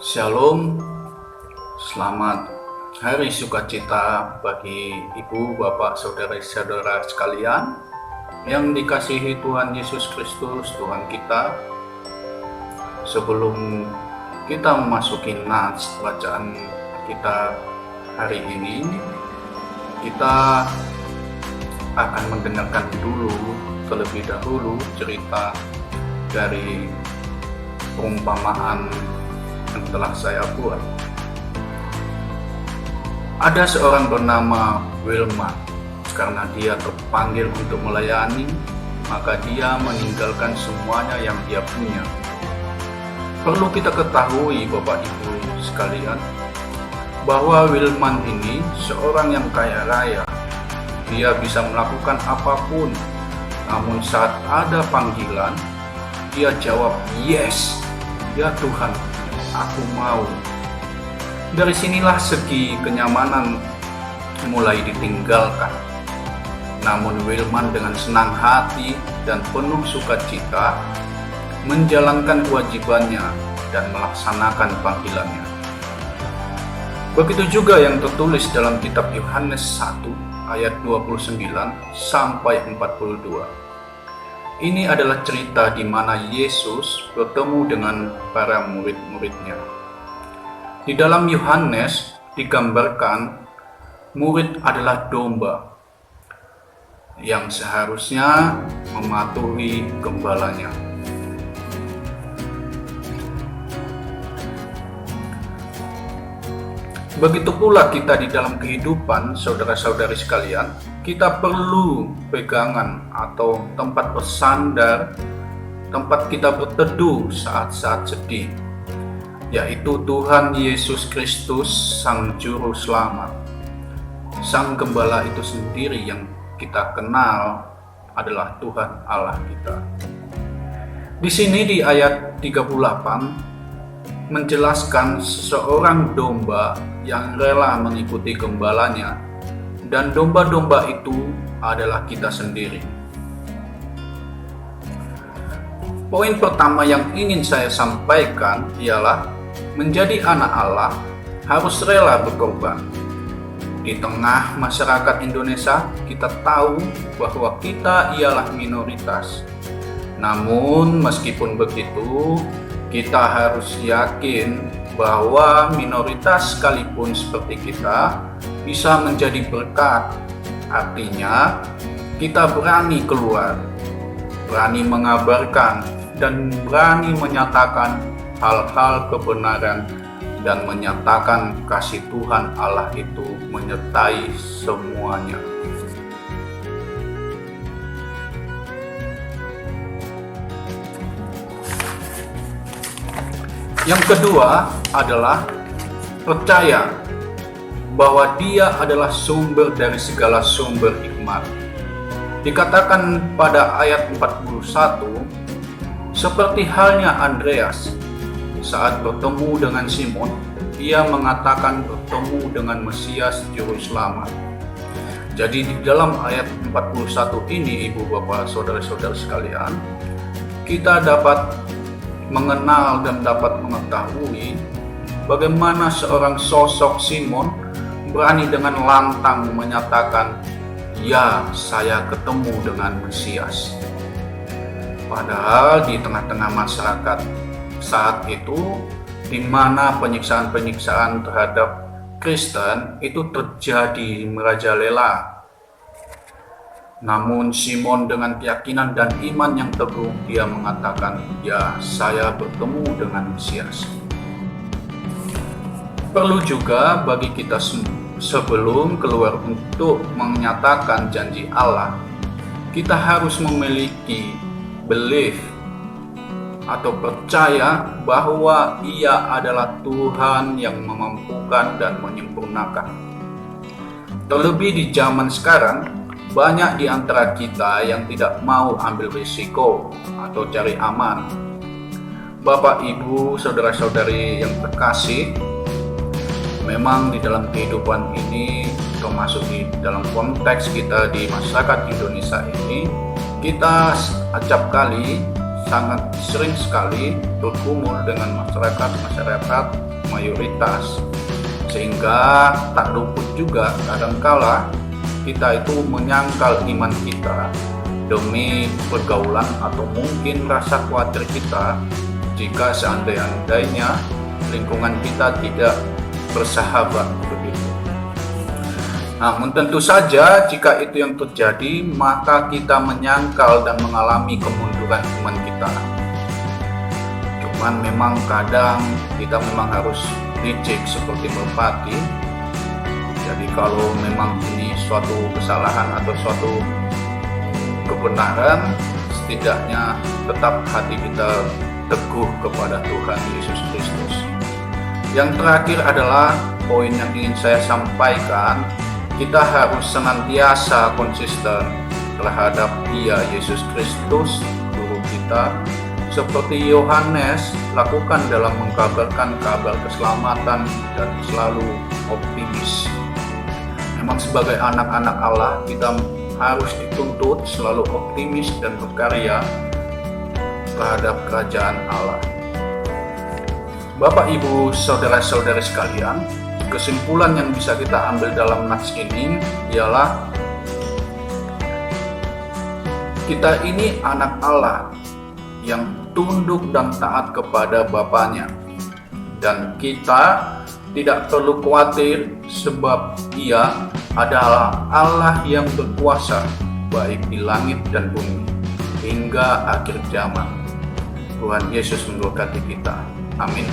Shalom, selamat hari sukacita bagi ibu, bapak, saudara-saudara sekalian yang dikasihi Tuhan Yesus Kristus, Tuhan kita. Sebelum kita memasuki nats bacaan kita hari ini, kita akan mendengarkan terlebih dahulu cerita dari perumpamaan yang telah saya buat. Ada seorang bernama Wilman. Karena dia terpanggil untuk melayani, maka dia meninggalkan semuanya yang dia punya. Perlu kita ketahui, Bapak Ibu sekalian, bahwa Wilman ini seorang yang kaya raya. Dia bisa melakukan apapun, namun saat ada panggilan, dia jawab, "Yes, ya Tuhan, aku mau." Dari sinilah segi kenyamanan mulai ditinggalkan. Namun Wilman dengan senang hati dan penuh sukacita menjalankan kewajibannya dan melaksanakan panggilannya. Begitu juga yang tertulis dalam kitab Yohanes 1 ayat 29 sampai 42. Ini adalah cerita di mana Yesus bertemu dengan para murid-muridnya. Di dalam Yohanes digambarkan murid adalah domba yang seharusnya mematuhi gembalanya. Begitu pula kita di dalam kehidupan, saudara-saudari sekalian, kita perlu pegangan atau tempat bersandar, tempat kita berteduh saat-saat sedih, yaitu Tuhan Yesus Kristus, Sang Juru Selamat. Sang Gembala itu sendiri yang kita kenal adalah Tuhan Allah kita. Di sini di ayat 38 menjelaskan seseorang domba yang rela mengikuti gembalanya, dan domba-domba itu adalah kita sendiri. Poin pertama yang ingin saya sampaikan ialah menjadi anak Allah harus rela berkorban. Di tengah masyarakat Indonesia, kita tahu bahwa kita ialah minoritas. Namun meskipun begitu, kita harus yakin bahwa minoritas sekalipun seperti kita bisa menjadi berkat. Artinya, kita berani keluar, berani mengabarkan, dan berani menyatakan hal-hal kebenaran dan menyatakan kasih Tuhan Allah itu menyertai semuanya. Yang kedua adalah percaya bahwa Dia adalah sumber dari segala sumber hikmat. Dikatakan pada ayat 41, seperti halnya Andreas saat bertemu dengan Simon, ia mengatakan bertemu dengan Mesias Juru Selamat. Jadi di dalam ayat 41 ini, Ibu Bapak Saudara-saudara sekalian, kita dapat mengenal dan dapat mengetahui bagaimana seorang sosok Simon berani dengan lantang menyatakan, "Ya, saya ketemu dengan Mesias." Padahal di tengah-tengah masyarakat saat itu, di mana penyiksaan-penyiksaan terhadap Kristen itu terjadi merajalela. Namun Simon dengan keyakinan dan iman yang teguh, dia mengatakan, "Ya, saya bertemu dengan Mesias." Perlu juga bagi kita sebelum keluar untuk menyatakan janji Allah, kita harus memiliki belief atau percaya bahwa Ia adalah Tuhan yang memampukan dan menyempurnakan. Terlebih di zaman sekarang, banyak di antara kita yang tidak mau ambil risiko atau cari aman. Bapak, Ibu, saudara-saudari yang terkasih, memang di dalam kehidupan ini, termasuk di dalam konteks kita di masyarakat Indonesia ini, kita acap kali sangat sering sekali bergumul dengan masyarakat mayoritas, sehingga tak luput juga kadangkala kita itu menyangkal iman kita demi pergaulan atau mungkin rasa khawatir kita jika seandainya lingkungan kita tidak bersahabat begitu. Namun tentu saja jika itu yang terjadi, maka kita menyangkal dan mengalami kemunduran iman kita. Cuman memang kadang kita memang harus dicek seperti merpati. Jadi kalau memang ini suatu kesalahan atau suatu kebenaran, setidaknya tetap hati kita teguh kepada Tuhan Yesus Kristus. Yang terakhir adalah poin yang ingin saya sampaikan, kita harus senantiasa konsisten terhadap Dia, Yesus Kristus, Guru kita, seperti Yohanes lakukan dalam mengkabarkan kabar keselamatan dan selalu optimis. Memang sebagai anak-anak Allah, kita harus dituntut selalu optimis dan berkarya terhadap kerajaan Allah. Bapak, Ibu, saudara-saudari sekalian, kesimpulan yang bisa kita ambil dalam nats ini ialah kita ini anak Allah yang tunduk dan taat kepada Bapanya, dan kita tidak perlu khawatir sebab Dia adalah Allah yang berkuasa baik di langit dan bumi hingga akhir zaman. Tuhan Yesus memberkati kita. Amin.